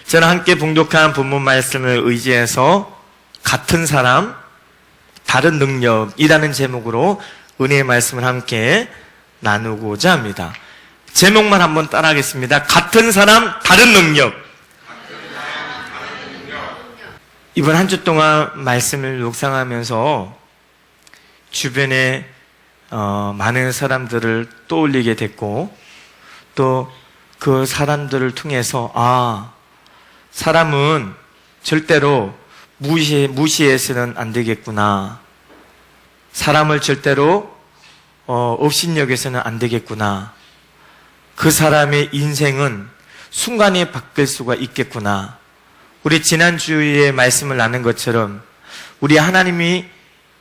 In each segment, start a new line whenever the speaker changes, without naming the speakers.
저는 함께 봉독한 본문 말씀을 의지해서 같은 사람, 다른 능력이라는 제목으로 은혜의 말씀을 함께 나누고자 합니다. 제목만 한번 따라하겠습니다. 같은 사람, 다른 능력. 이번 한 주 동안 말씀을 묵상하면서 주변에 많은 사람들을 떠올리게 됐고, 또 그 사람들을 통해서 사람은 절대로 무시해서는 안 되겠구나. 사람을 절대로 업신여겨서는 안 되겠구나. 그 사람의 인생은 순간에 바뀔 수가 있겠구나. 우리 지난주에 말씀을 나눈 것처럼 우리 하나님이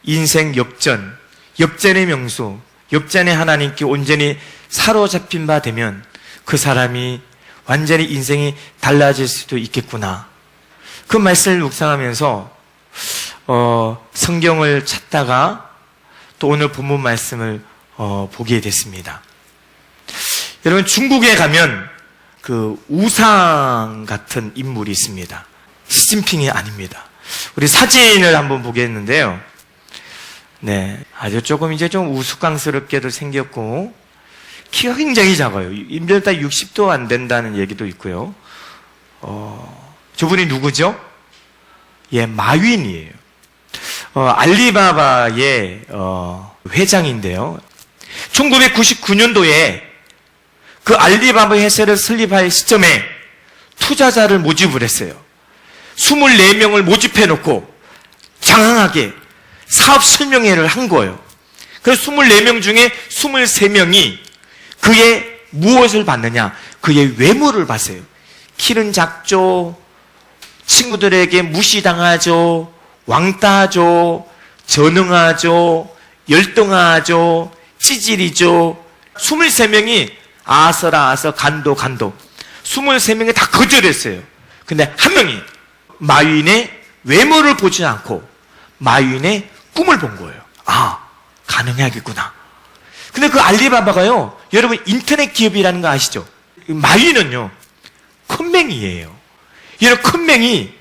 인생 역전의 명수, 역전의 하나님께 온전히 사로잡힌 바 되면 그 사람이 완전히 인생이 달라질 수도 있겠구나. 그 말씀을 묵상하면서 성경을 찾다가 또 오늘 본문 말씀을 보게 됐습니다. 여러분, 중국에 가면 그 우상 같은 인물이 있습니다. 시진핑이 아닙니다. 우리 사진을 한번 보겠는데요. 네, 아주 조금 이제 좀 우스꽝스럽게도 생겼고 키가 굉장히 작아요. 인별다 60도 안 된다는 얘기도 있고요. 저분이 누구죠? 예, 마윈이에요. 알리바바의 회장인데요. 1999년도에 그 알리바바 회사를 설립할 시점에 투자자를 모집을 했어요. 24명을 모집해 놓고 장황하게 사업 설명회를 한 거예요. 그래서 24명 중에 23명이 그의 무엇을 봤느냐? 그의 외모를 봤어요. 키는 작죠, 친구들에게 무시당하죠, 왕따죠, 전능하죠, 열등하죠, 찌질이죠. 23명이 아서라 간도 23명이 다 거절했어요. 근데 한 명이 마윈의 외모를 보지 않고 마윈의 꿈을 본 거예요. 가능하겠구나. 근데 그 알리바바가요, 여러분 인터넷 기업이라는 거 아시죠? 마윈은요, 큰맹이에요. 여러분, 큰맹이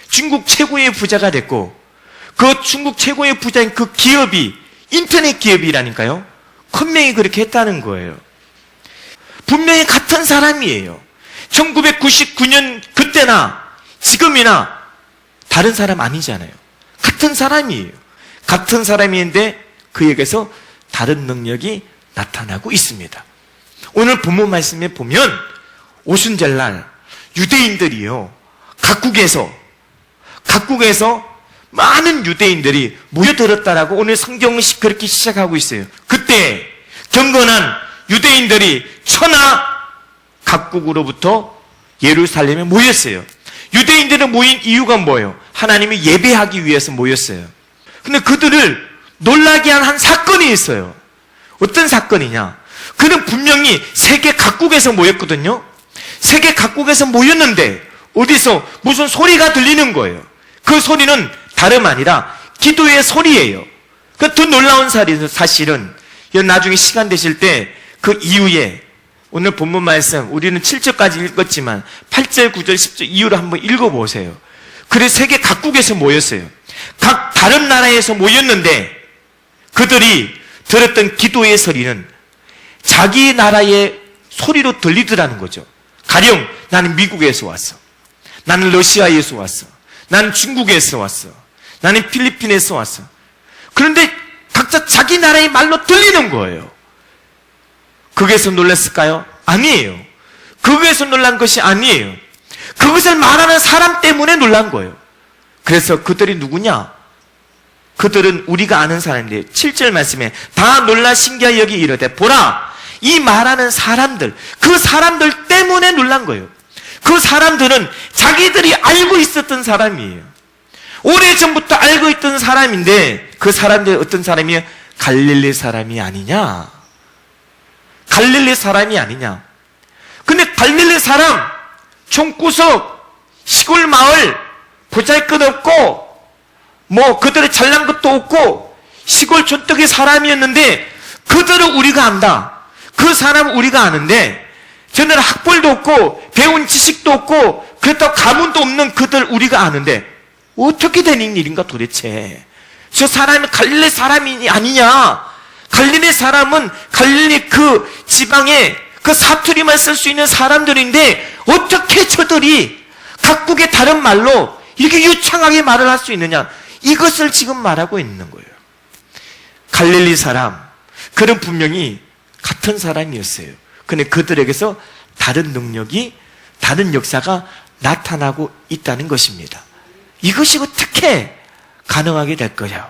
중국 최고의 부자가 됐고, 그 중국 최고의 부자인 그 기업이 인터넷 기업이라니까요. 큰맹이 그렇게 했다는 거예요. 분명히 같은 사람이에요. 1999년 그때나 지금이나 다른 사람 아니잖아요. 같은 사람이에요. 같은 사람인데 그에게서 다른 능력이 나타나고 있습니다. 오늘 본문 말씀에 보면 오순절날 유대인들이요, 각국에서 많은 유대인들이 모여들었다라고 오늘 성경은 그렇게 시작하고 있어요. 그때 경건한 유대인들이 천하 각국으로부터 예루살렘에 모였어요. 유대인들은 모인 이유가 뭐예요? 하나님이 예배하기 위해서 모였어요. 근데 그들을 놀라게 한 사건이 있어요. 어떤 사건이냐? 그는 분명히 세계 각국에서 모였거든요. 세계 각국에서 모였는데 어디서 무슨 소리가 들리는 거예요. 그 소리는 다름 아니라 기도의 소리예요. 그 더 놀라운 사실은 나중에 시간 되실 때 그 이후에 오늘 본문 말씀 우리는 7절까지 읽었지만 8절, 9절, 10절 이후로 한번 읽어보세요. 그래서 세계 각국에서 모였어요. 각 다른 나라에서 모였는데 그들이 들었던 기도의 소리는 자기 나라의 소리로 들리더라는 거죠. 가령 나는 미국에서 왔어, 나는 러시아에서 왔어, 나는 중국에서 왔어, 나는 필리핀에서 왔어. 그런데 각자 자기 나라의 말로 들리는 거예요. 거기에서 놀랐을까요? 아니에요. 거기에서 놀란 것이 아니에요. 그것을 말하는 사람 때문에 놀란 거예요. 그래서 그들이 누구냐? 그들은 우리가 아는 사람인데 7절 말씀에 다 놀라 신기하여 여기 이르되 보라, 이 말하는 사람들, 그 사람들 때문에 놀란 거예요. 그 사람들은 자기들이 알고 있었던 사람이에요. 오래전부터 알고 있던 사람인데 그 사람들이 어떤 사람이에요? 갈릴리 사람이 아니냐? 갈릴리 사람이 아니냐? 근데 갈릴리 사람, 총구석, 시골 마을, 보잘것없고 그들의 잘난 것도 없고 시골 촌뜨기 사람이었는데 그들은 우리가 안다. 그 사람은 우리가 아는데 저는 학벌도 없고 배운 지식도 없고 그렇다고 가문도 없는 그들 우리가 아는데 어떻게 된 일인가 도대체. 저 사람이 갈릴리 사람이 아니냐. 갈릴리 사람은 갈릴리 그 지방에 그 사투리만 쓸 수 있는 사람들인데 어떻게 저들이 각국의 다른 말로 이렇게 유창하게 말을 할 수 있느냐. 이것을 지금 말하고 있는 거예요. 갈릴리 사람, 그는 분명히 같은 사람이었어요. 그런데 그들에게서 다른 능력이, 다른 역사가 나타나고 있다는 것입니다. 이것이 어떻게 가능하게 될까요?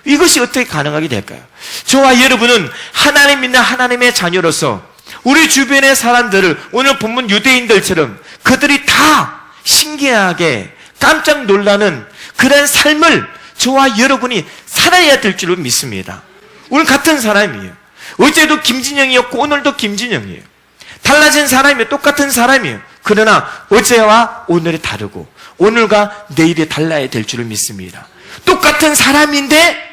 이것이 어떻게 가능하게 될까요? 저와 여러분은 하나님 믿는 하나님의 자녀로서 우리 주변의 사람들을 오늘 본문 유대인들처럼 그들이 다 신기하게 깜짝 놀라는 그런 삶을 저와 여러분이 살아야 될 줄로 믿습니다. 오늘 같은 사람이에요. 어제도 김진영이었고 오늘도 김진영이에요. 달라진 사람이에요. 똑같은 사람이에요. 그러나 어제와 오늘이 다르고 오늘과 내일이 달라야 될 줄을 믿습니다. 똑같은 사람인데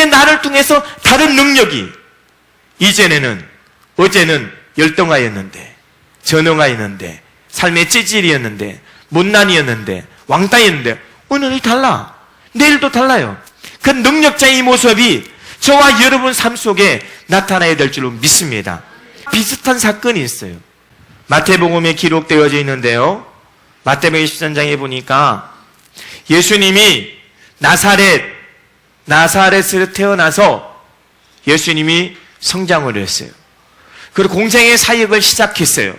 나를 통해서 다른 능력이, 이전에는 어제는 열등하였는데, 전능하였는데, 삶의 찌질이었는데, 못난이었는데, 왕따였는데 오늘이 달라. 내일도 달라요. 그 능력자의 모습이 저와 여러분 삶 속에 나타나야 될 줄로 믿습니다. 비슷한 사건이 있어요. 마태복음에 기록되어져 있는데요. 마태복음 13장에 보니까 예수님이 나사렛에서 태어나서 예수님이 성장을 했어요. 그리고 공생의 사역을 시작했어요.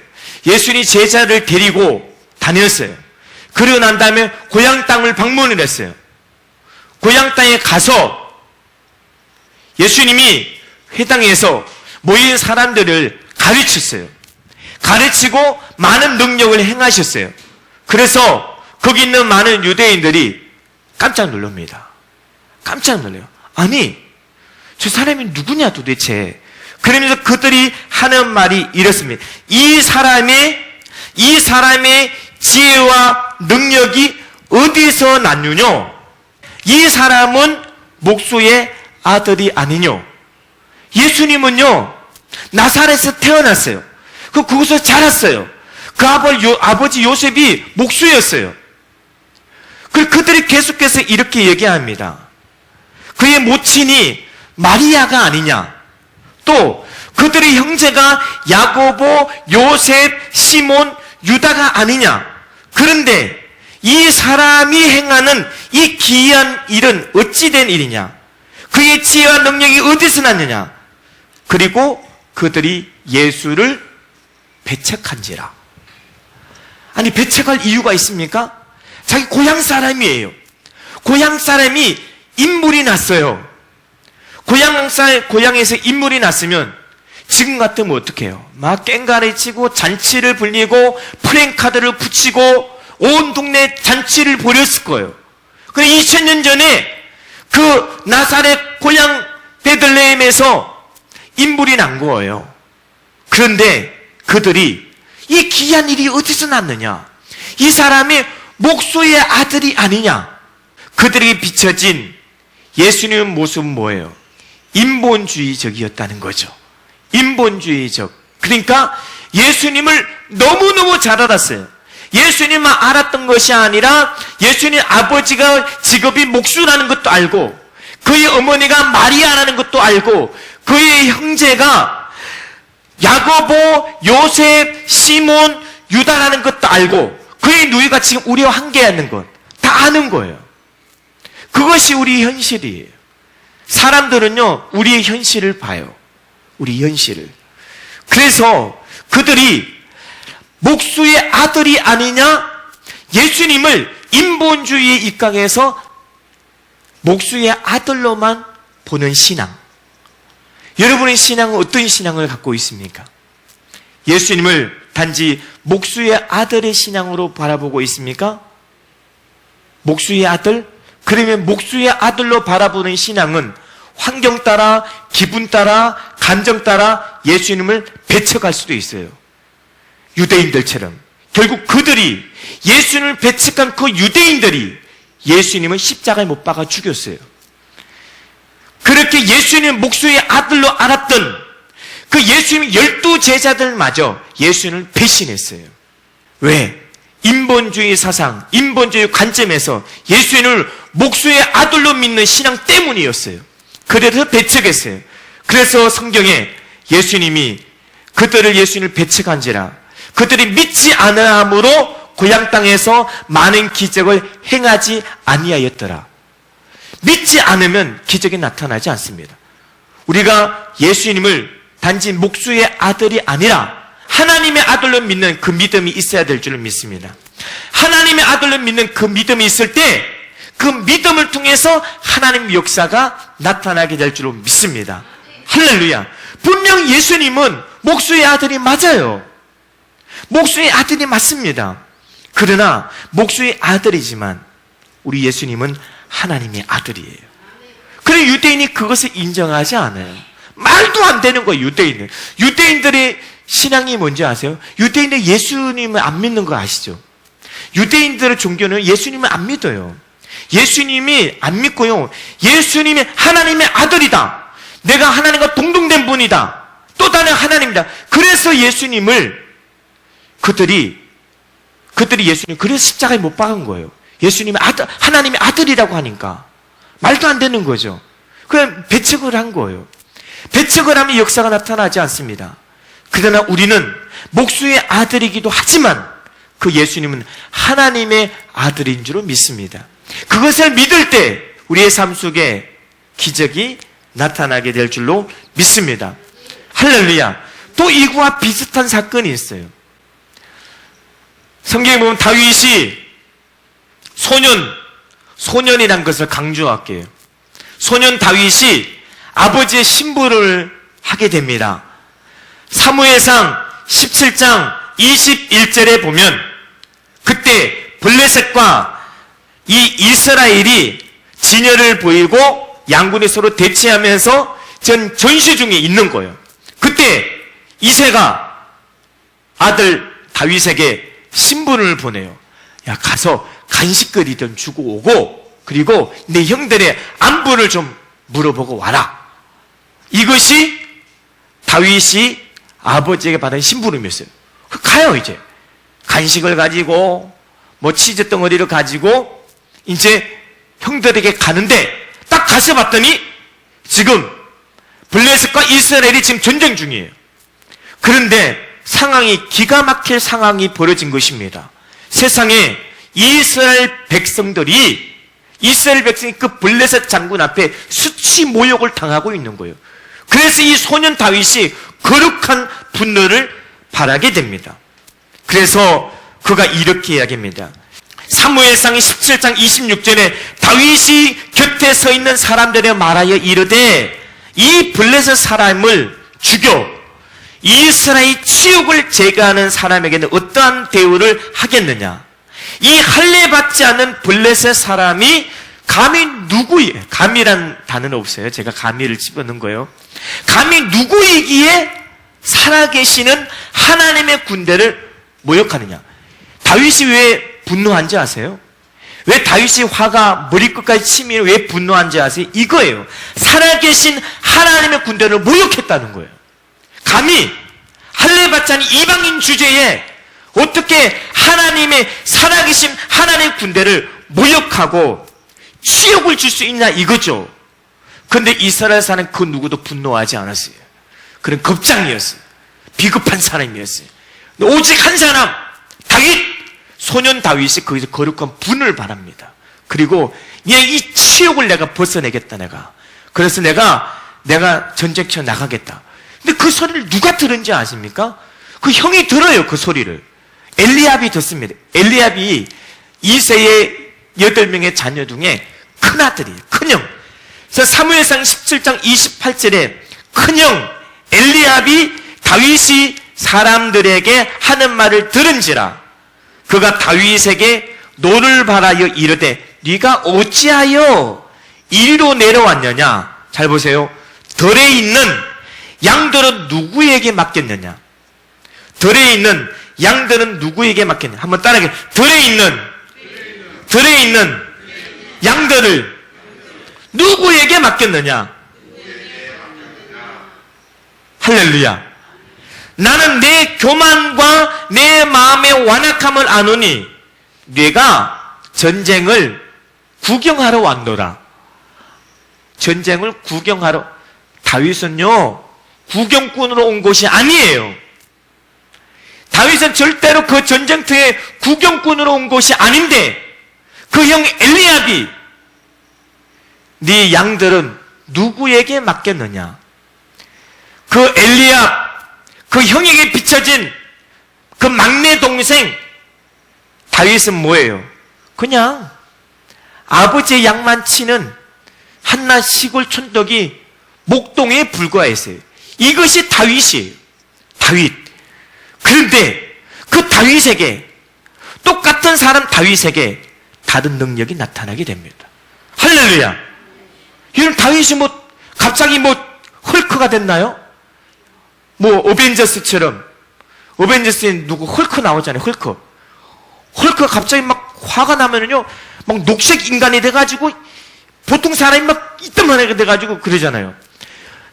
예수님이 제자를 데리고 다녔어요. 그러고 난 다음에 고향 땅을 방문을 했어요. 고향 땅에 가서 예수님이 회당에서 모인 사람들을 가르쳤어요. 가르치고 많은 능력을 행하셨어요. 그래서 거기 있는 많은 유대인들이 깜짝 놀랍니다. 깜짝 놀라요. 아니, 저 사람이 누구냐 도대체. 그러면서 그들이 하는 말이 이렇습니다. 이 사람의 지혜와 능력이 어디서 났느뇨? 이 사람은 목수의 아들이 아니뇨? 예수님은요, 나사렛에서 태어났어요. 그곳에서 자랐어요. 그 아버지 요셉이 목수였어요. 그들이 계속해서 이렇게 얘기합니다. 그의 모친이 마리아가 아니냐? 또 그들의 형제가 야고보, 요셉, 시몬, 유다가 아니냐? 그런데 이 사람이 행하는 이 기이한 일은 어찌 된 일이냐? 그의 지혜와 능력이 어디서 났느냐? 그리고 그들이 예수를 배척한지라. 아니, 배척할 이유가 있습니까? 자기 고향 사람이에요. 고향 사람이 인물이 났어요. 고향에서 인물이 났으면 지금 같으면 어떻게 해요? 막 깽가리 치고 잔치를 불리고 프랭카드를 붙이고 온 동네 잔치를 벌였을 거예요. 그런데 2000년 전에 그 나사렛 고향 베들레헴에서 인물이 난 거예요. 그런데 그들이 이 귀한 일이 어디서 났느냐? 이 사람이 목수의 아들이 아니냐? 그들에게 비춰진 예수님의 모습은 뭐예요? 인본주의적이었다는 거죠. 인본주의적. 그러니까 예수님을 너무너무 잘 알았어요. 예수님만 알았던 것이 아니라 예수님 아버지가 직업이 목수라는 것도 알고, 그의 어머니가 마리아라는 것도 알고, 그의 형제가 야고보, 요셉, 시몬, 유다라는 것도 알고, 그의 누이가 지금 우리와 함께하는 것 다 아는 거예요. 그것이 우리 현실이에요. 사람들은요, 우리의 현실을 봐요. 우리 현실을. 그래서 그들이 목수의 아들이 아니냐? 예수님을 인본주의에 입각해서 목수의 아들로만 보는 신앙. 여러분의 신앙은 어떤 신앙을 갖고 있습니까? 예수님을 단지 목수의 아들의 신앙으로 바라보고 있습니까? 목수의 아들? 그러면 목수의 아들로 바라보는 신앙은 환경 따라, 기분 따라, 감정 따라 예수님을 배척할 수도 있어요. 유대인들처럼. 결국 그들이 예수님을 배척한 그 유대인들이 예수님을 십자가에 못 박아 죽였어요. 그렇게 예수님 목수의 아들로 알았던 그 예수님 12 제자들마저 예수님을 배신했어요. 왜? 인본주의 사상, 인본주의 관점에서 예수님을 목수의 아들로 믿는 신앙 때문이었어요. 그래서 배척했어요. 그래서 성경에 예수님이 그들을 예수님을 배척한지라 그들이 믿지 않으므로 고향 땅에서 많은 기적을 행하지 아니하였더라. 믿지 않으면 기적이 나타나지 않습니다. 우리가 예수님을 단지 목수의 아들이 아니라 하나님의 아들로 믿는 그 믿음이 있어야 될 줄을 믿습니다. 하나님의 아들로 믿는 그 믿음이 있을 때 그 믿음을 통해서 하나님의 역사가 나타나게 될 줄로 믿습니다. 할렐루야. 분명 예수님은 목수의 아들이 맞아요. 목수의 아들이 맞습니다. 그러나 목수의 아들이지만 우리 예수님은 하나님의 아들이에요. 그런데 유대인이 그것을 인정하지 않아요. 말도 안 되는 거예요, 유대인은. 유대인들의 신앙이 뭔지 아세요? 유대인들 예수님을 안 믿는 거 아시죠? 유대인들의 종교는 예수님을 안 믿어요. 예수님이 안 믿고요. 예수님이 하나님의 아들이다. 내가 하나님과 동등된 분이다. 또 다른 하나님이다. 그래서 예수님을 그들이 예수님 그래서 십자가에 못 박은 거예요. 예수님이 하나님의 아들이라고 하니까 말도 안 되는 거죠. 그냥 배척을 한 거예요. 배척을 하면 역사가 나타나지 않습니다. 그러나 우리는 목수의 아들이기도 하지만 그 예수님은 하나님의 아들인 줄 믿습니다. 그것을 믿을 때 우리의 삶 속에 기적이 나타나게 될 줄로 믿습니다. 할렐루야. 또 이거와 비슷한 사건이 있어요. 성경에 보면 다윗이 소년이란 것을 강조할게요. 소년 다윗이 아버지의 신부를 하게 됩니다. 사무엘상 17장 21절에 보면 그때 블레셋과 이 이스라엘이 진열을 보이고 양군이 서로 대치하면서 전시 중에 있는 거예요. 그때 이새가 아들 다윗에게 신분을 보내요. 야, 가서 간식거리 좀 주고 오고 그리고 내 형들의 안부를 좀 물어보고 와라. 이것이 다윗이 아버지에게 받은 신부름이었어요. 가요. 이제 간식을 가지고 뭐 치즈 덩어리를 가지고 이제 형들에게 가는데 딱 가서 봤더니 지금 블레셋과 이스라엘이 지금 전쟁 중이에요. 그런데 상황이 기가 막힐 상황이 벌어진 것입니다. 세상에 이스라엘 백성이 그 블레셋 장군 앞에 수치 모욕을 당하고 있는 거예요. 그래서 이 소년 다윗이 거룩한 분노를 발하게 됩니다. 그래서 그가 이렇게 이야기합니다. 사무엘상 17장 26절에 다윗이 곁에 서 있는 사람들에 말하여 이르되 이 블레셋 사람을 죽여 이스라엘 치욕을 제거하는 사람에게는 어떠한 대우를 하겠느냐. 이 할례 받지 않는 블레셋 사람이 감히 누구예요? 감이란 단어는 없어요. 제가 감이를 집어넣은 거예요. 감히 누구이기에 살아계시는 하나님의 군대를 모욕하느냐. 다윗이 왜 분노한지 아세요? 왜 다윗이 화가 머리끝까지 치밀어 왜 분노한지 아세요? 이거예요. 살아계신 하나님의 군대를 모욕했다는 거예요. 감히 할례 받지 않은 이방인 주제에 어떻게 하나님의 살아계신 하나님의 군대를 모욕하고 치욕을 줄 수 있냐 이거죠. 그런데 이스라엘 사람은 그 누구도 분노하지 않았어요. 그런 겁장이었어요. 비겁한 사람이었어요. 오직 한 사람 다윗, 소년 다윗이 거기서 거룩한 분을 바랍니다. 그리고 이 치욕을 내가 벗어내겠다 내가. 그래서 내가 전쟁터 나가겠다. 근데 그 소리를 누가 들은지 아십니까? 그 형이 들어요. 그 소리를. 엘리압이 듣습니다. 엘리압이 이새의 8명의 자녀 중에 큰아들이에요. 큰형. 그래서 사무엘상 17장 28절에 큰형 엘리압이 다윗이 사람들에게 하는 말을 들은지라 그가 다윗에게 노를 바라여 이르되 네가 어찌하여 이리로 내려왔느냐. 잘 보세요. 들에 있는 양들은 누구에게 맡겼느냐. 들에 있는 양들은 누구에게 맡겼느냐. 한번 따라하게. 들에 있는 양들을 누구에게 맡겼느냐. 할렐루야. 나는 내 교만과 내 마음의 완악함을 아노니 네가 전쟁을 구경하러 왔노라. 전쟁을 구경하러. 다윗은요, 구경꾼으로 온 것이 아니에요. 다윗은 절대로 그 전쟁터에 구경꾼으로 온 것이 아닌데, 그 형 엘리압이 네 양들은 누구에게 맡겼느냐? 그 엘리압, 그 형에게 비춰진 그 막내 동생 다윗은 뭐예요? 그냥 아버지의 양만 치는 한낱 시골 촌덕이 목동에 불과했어요. 이것이 다윗이에요. 다윗. 그런데 그 다윗에게, 똑같은 사람 다윗에게 다른 능력이 나타나게 됩니다. 할렐루야. 이런 다윗이 갑자기 헐크가 됐나요? 어벤져스처럼. 어벤져스에 누구 헐크 나오잖아요. 헐크가 갑자기 화가 나면은요, 녹색 인간이 돼가지고, 보통 사람이 이딴만하게 돼가지고 그러잖아요.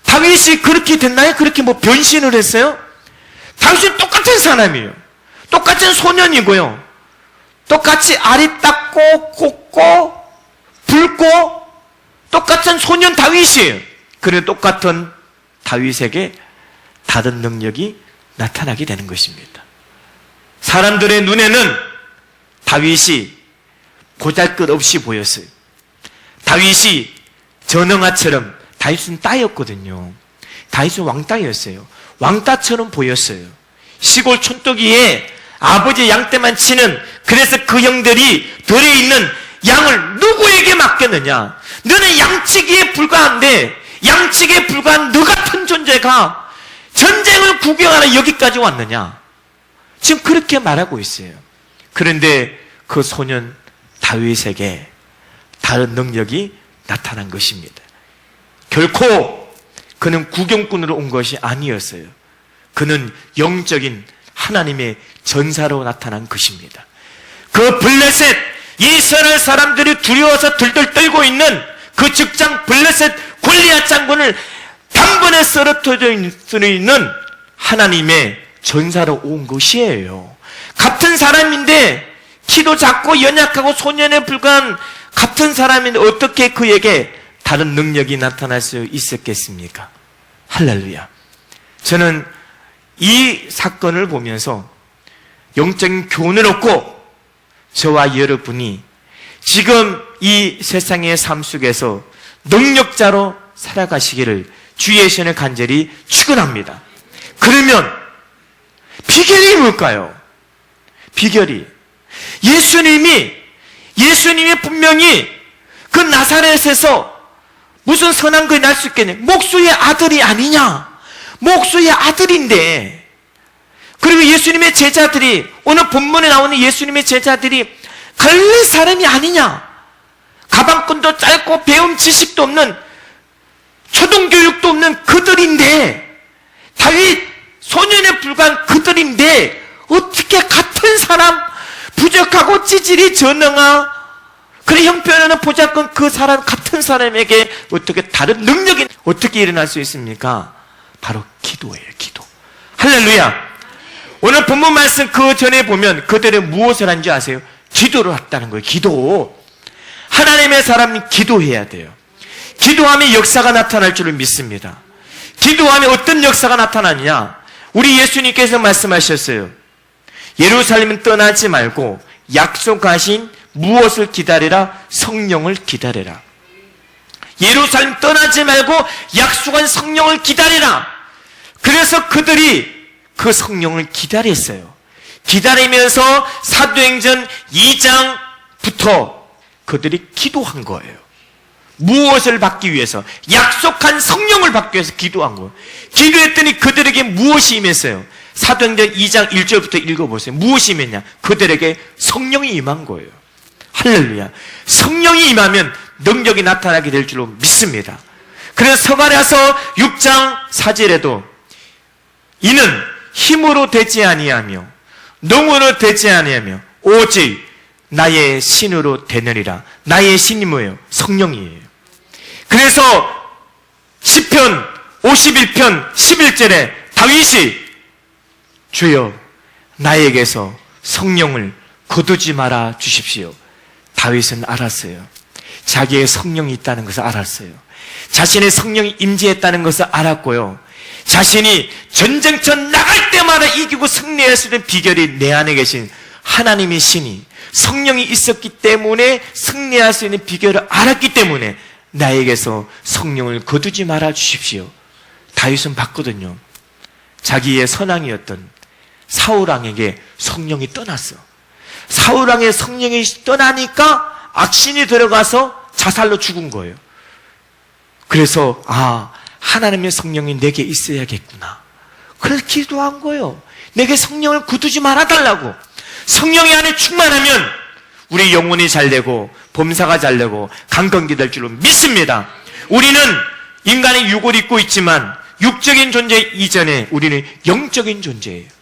다윗이 그렇게 됐나요? 그렇게 변신을 했어요? 다윗은 똑같은 사람이에요. 똑같은 소년이고요. 똑같이 알이 닦고, 꽂고, 붉고, 똑같은 소년 다윗이에요. 그런데 똑같은 다윗에게 다른 능력이 나타나게 되는 것입니다. 사람들의 눈에는 다윗이 보잘것없이 보였어요. 다윗이 전응아처럼, 다윗은 따였거든요. 다윗은 왕따였어요. 왕따처럼 보였어요. 시골 촌떡이에 아버지 양떼만 치는, 그래서 그 형들이 들에 있는 양을 누구에게 맡겼느냐? 너는 양치기에 불과한데, 양치기에 불과한 너 같은 존재가 전쟁을 구경하러 여기까지 왔느냐? 지금 그렇게 말하고 있어요. 그런데 그 소년 다윗에게 다른 능력이 나타난 것입니다. 결코 그는 구경꾼으로 온 것이 아니었어요. 그는 영적인 하나님의 전사로 나타난 것입니다. 그 블레셋, 이스라엘 사람들이 두려워서 들들 떨고 있는 그 직장 블레셋 골리앗 장군을 단번에 쓰러뜨려 있는 하나님의 전사로 온 것이에요. 같은 사람인데, 키도 작고 연약하고 소년에 불과한 같은 사람인데 어떻게 그에게 다른 능력이 나타날 수 있었겠습니까? 할렐루야. 저는 이 사건을 보면서 영적인 교훈을 얻고, 저와 여러분이 지금 이 세상의 삶 속에서 능력자로 살아가시기를 주의 손에 간절히 축원합니다. 그러면 비결이 뭘까요? 비결이 예수님이 분명히 그 나사렛에서 무슨 선한 것이 날 수 있겠냐? 목수의 아들이 아니냐? 목수의 아들인데. 그리고 예수님의 제자들이, 오늘 본문에 나오는 예수님의 제자들이 갈릴리 사람이 아니냐? 가방끈도 짧고 배움 지식도 없는, 초등교육도 없는 그들인데, 다윗 소년에 불과한 그들인데 어떻게 같은 사람, 부족하고 찌질이 전능하, 그래 형편에는 보잘것 그 사람, 같은 사람에게 어떻게 다른 능력이 어떻게 일어날 수 있습니까? 바로 기도예요. 기도. 할렐루야. 오늘 본문 말씀 그 전에 보면 그들은 무엇을 한지 아세요? 기도를 했다는 거예요. 기도. 하나님의 사람이 기도해야 돼요. 기도하면 역사가 나타날 줄을 믿습니다. 기도하면 어떤 역사가 나타나느냐? 우리 예수님께서 말씀하셨어요. 예루살렘은 떠나지 말고 약속하신 무엇을 기다리라? 성령을 기다리라. 예루살렘 떠나지 말고 약속한 성령을 기다리라. 그래서 그들이 그 성령을 기다렸어요. 기다리면서 사도행전 2장부터 그들이 기도한 거예요. 무엇을 받기 위해서? 약속한 성령을 받기 위해서 기도한 거예요. 기도했더니 그들에게 무엇이 임했어요? 사도행전 2장 1절부터 읽어보세요. 무엇이 임했냐? 그들에게 성령이 임한 거예요. 할렐루야. 성령이 임하면 능력이 나타나게 될 줄로 믿습니다. 그래서 서가랴서 6장 4절에도 이는 힘으로 되지 아니하며 능으로 되지 아니하며 오직 나의 신으로 되느니라. 나의 신이 뭐예요? 성령이에요. 그래서 시편 51편 11절에 다윗이 주여 나에게서 성령을 거두지 말아 주십시오. 다윗은 알았어요. 자기의 성령이 있다는 것을 알았어요. 자신의 성령이 임재했다는 것을 알았고요. 자신이 전쟁터 나갈 때마다 이기고 승리할 수 있는 비결이 내 안에 계신 하나님의 신이 성령이 있었기 때문에 승리할 수 있는 비결을 알았기 때문에 나에게서 성령을 거두지 말아 주십시오. 다윗은 봤거든요. 자기의 선왕이었던 사울왕에게 성령이 떠났어. 사울왕의 성령이 떠나니까 악신이 들어가서 자살로 죽은 거예요. 그래서 하나님의 성령이 내게 있어야겠구나. 그래서 기도한 거예요. 내게 성령을 거두지 말아달라고. 성령이 안에 충만하면 우리 영혼이 잘되고 범사가 잘되고 강건기 될 줄로 믿습니다. 우리는 인간의 육을 입고 있지만 육적인 존재 이전에 우리는 영적인 존재예요.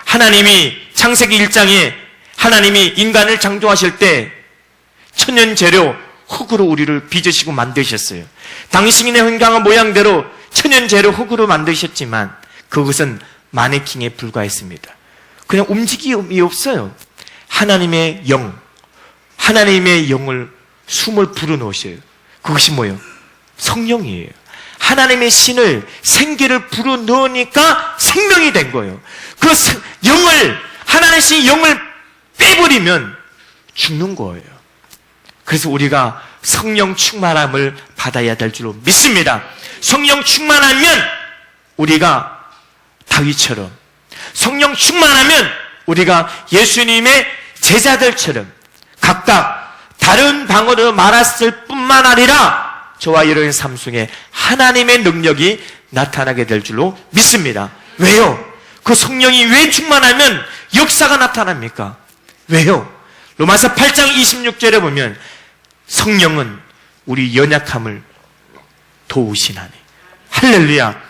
하나님이 창세기 1장에 하나님이 인간을 창조하실 때 천연 재료 흙으로 우리를 빚으시고 만드셨어요. 당신의 형상과 모양대로 천연 재료 흙으로 만드셨지만 그것은 마네킹에 불과했습니다. 그냥 움직임이 없어요. 하나님의 영을 숨을 불어넣으셔요. 그것이 뭐예요? 성령이에요. 하나님의 신을 생기를 불어넣으니까 생명이 된 거예요. 그 하나님의 신 영을 빼버리면 죽는 거예요. 그래서 우리가 성령 충만함을 받아야 될 줄로 믿습니다. 성령 충만하면 우리가 다윗처럼, 성령 충만하면 우리가 예수님의 제자들처럼 각각 다른 방언으로 말했을 뿐만 아니라 저와 여러분의 삶 속에 하나님의 능력이 나타나게 될 줄로 믿습니다. 왜요? 그 성령이 왜 충만하면 역사가 나타납니까? 왜요? 로마서 8장 26절에 보면 성령은 우리 연약함을 도우시나니. 할렐루야.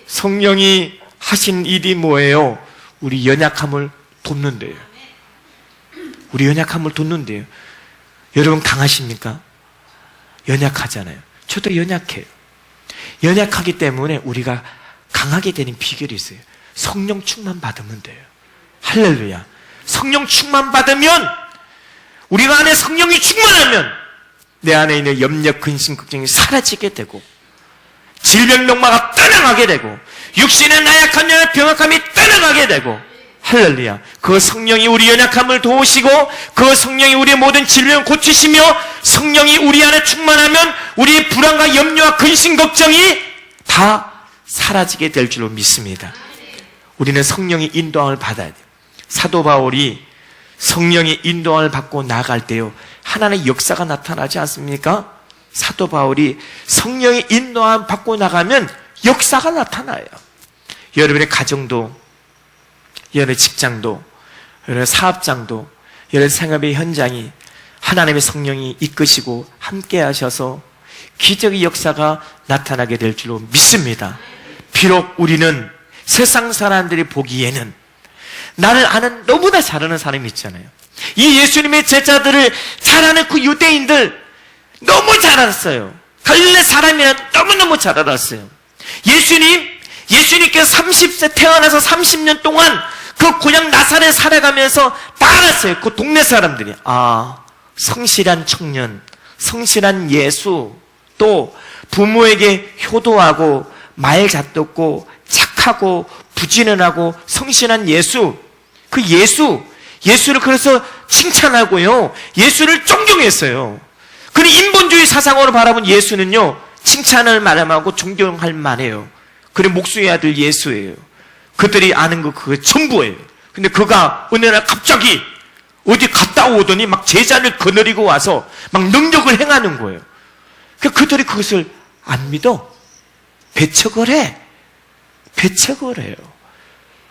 성령이 하신 일이 뭐예요? 우리 연약함을 돕는데요. 우리 연약함을 돕는데요. 여러분 강하십니까? 연약하잖아요. 저도 연약해요. 연약하기 때문에 우리가 강하게 되는 비결이 있어요. 성령 충만 받으면 돼요. 할렐루야. 성령 충만 받으면, 우리가 안에 성령이 충만하면 내 안에 있는 염려, 근심, 걱정이 사라지게 되고 질병, 병마가 떠나가게 되고 육신의 나약한 병약함이 떠나가게 되고, 할렐루야. 그 성령이 우리 연약함을 도우시고 그 성령이 우리의 모든 질병을 고치시며 성령이 우리 안에 충만하면 우리의 불안과 염려와 근심, 걱정이 다 사라지게 될 줄로 믿습니다. 우리는 성령의 인도함을 받아야 돼요. 사도 바울이 성령의 인도함을 받고 나아갈 때요, 하나님의 역사가 나타나지 않습니까? 사도 바울이 성령의 인도함을 받고 나가면 역사가 나타나요. 여러분의 가정도, 여러분의 직장도, 여러분의 사업장도, 여러분의 생업의 현장이 하나님의 성령이 이끄시고 함께 하셔서 기적의 역사가 나타나게 될 줄로 믿습니다. 비록 우리는 세상 사람들이 보기에는 나를 아는 너무나 잘 아는 사람이 있잖아요. 이 예수님의 제자들을 잘 아는 그 유대인들 너무 잘 알았어요. 갈릴리 사람이란 너무너무 잘 알았어요. 예수님께서 30세 태어나서 30년 동안 그 고향 나사렛에 살아가면서 다 알았어요. 그 동네 사람들이. 성실한 청년, 성실한 예수, 또 부모에게 효도하고 말 잡듣고 착하고 부지런하고 성실한 예수. 그 예수를 그래서 칭찬하고요, 예수를 존경했어요. 그는 인본주의 사상으로 바라본 예수는요, 칭찬을 말하고 존경할 만해요. 그는 목수의 아들 예수예요. 그들이 아는 거 그게 전부예요. 근데 그가 어느 날 갑자기 어디 갔다 오더니 막 제자를 거느리고 와서 막 능력을 행하는 거예요. 그들이 그것을 안 믿어. 배척을 해. 배척을 해요.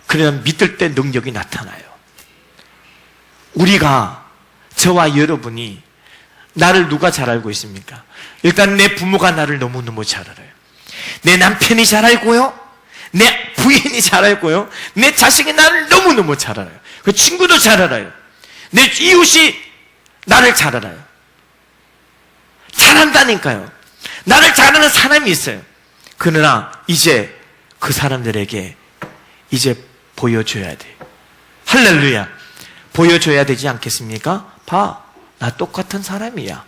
그러나 믿을 때 능력이 나타나요. 우리가, 저와 여러분이 나를 누가 잘 알고 있습니까? 일단 내 부모가 나를 너무너무 잘 알아요. 내 남편이 잘 알고요, 내 부인이 잘 알고요, 내 자식이 나를 너무너무 잘 알아요. 그 친구도 잘 알아요. 내 이웃이 나를 잘 알아요. 잘 안다니까요. 나를 잘 아는 사람이 있어요. 그러나 이제 그 사람들에게 이제 보여줘야 돼. 할렐루야. 보여줘야 되지 않겠습니까? 봐, 나 똑같은 사람이야.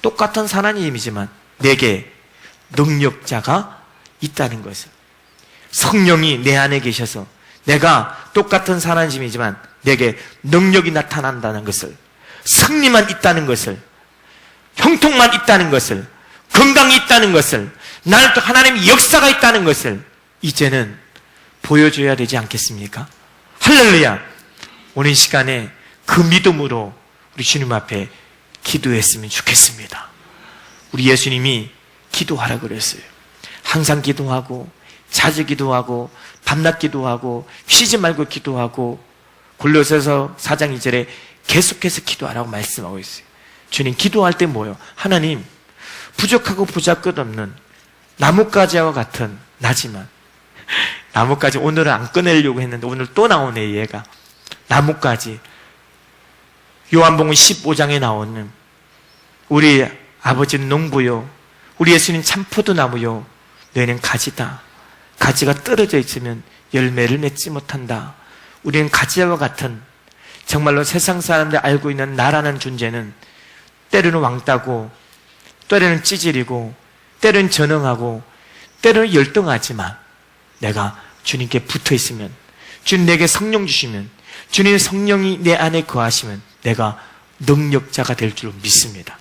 똑같은 하나님이지만 내게 능력자가 있다는 것을, 성령이 내 안에 계셔서 내가 똑같은 사람이지만 내게 능력이 나타난다는 것을, 승리만 있다는 것을, 형통만 있다는 것을, 건강이 있다는 것을, 나를 또 하나님의 역사가 있다는 것을 이제는 보여줘야 되지 않겠습니까? 할렐루야. 오늘 시간에 그 믿음으로 우리 주님 앞에 기도했으면 좋겠습니다. 우리 예수님이 기도하라 그랬어요. 항상 기도하고, 자주 기도하고, 밤낮 기도하고, 쉬지 말고 기도하고, 골로새서 4장 2절에 계속해서 기도하라고 말씀하고 있어요. 주님, 기도할 때 뭐예요? 하나님, 부족하고 보잘것없는 나뭇가지와 같은 나지만, 나뭇가지 오늘은 안 꺼내려고 했는데 오늘 또 나오네, 얘가. 나뭇가지. 요한복음 15장에 나오는 우리 아버지는 농부요, 우리 예수님 참포도나무요, 너희는 가지다. 가지가 떨어져 있으면 열매를 맺지 못한다. 우리는 가지와 같은, 정말로 세상 사람들이 알고 있는 나라는 존재는 때로는 왕따고, 때로는 찌질이고, 때로는 전능하고, 때로는 열등하지만 내가 주님께 붙어 있으면, 주님 내게 성령 주시면, 주님의 성령이 내 안에 거하시면 내가 능력자가 될 줄 믿습니다.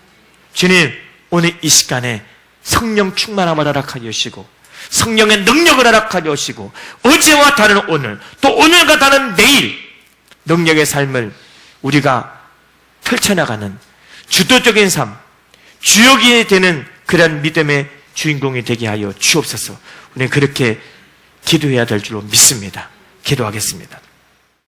주님, 오늘 이 시간에 성령 충만함을 허락하여 주시고, 성령의 능력을 허락하여 주시고, 어제와 다른 오늘, 또 오늘과 다른 내일 능력의 삶을 우리가 펼쳐나가는 주도적인 삶, 주역이 되는 그런 믿음의 주인공이 되게 하여 주옵소서. 우리는 그렇게 기도해야 될 줄로 믿습니다. 기도하겠습니다.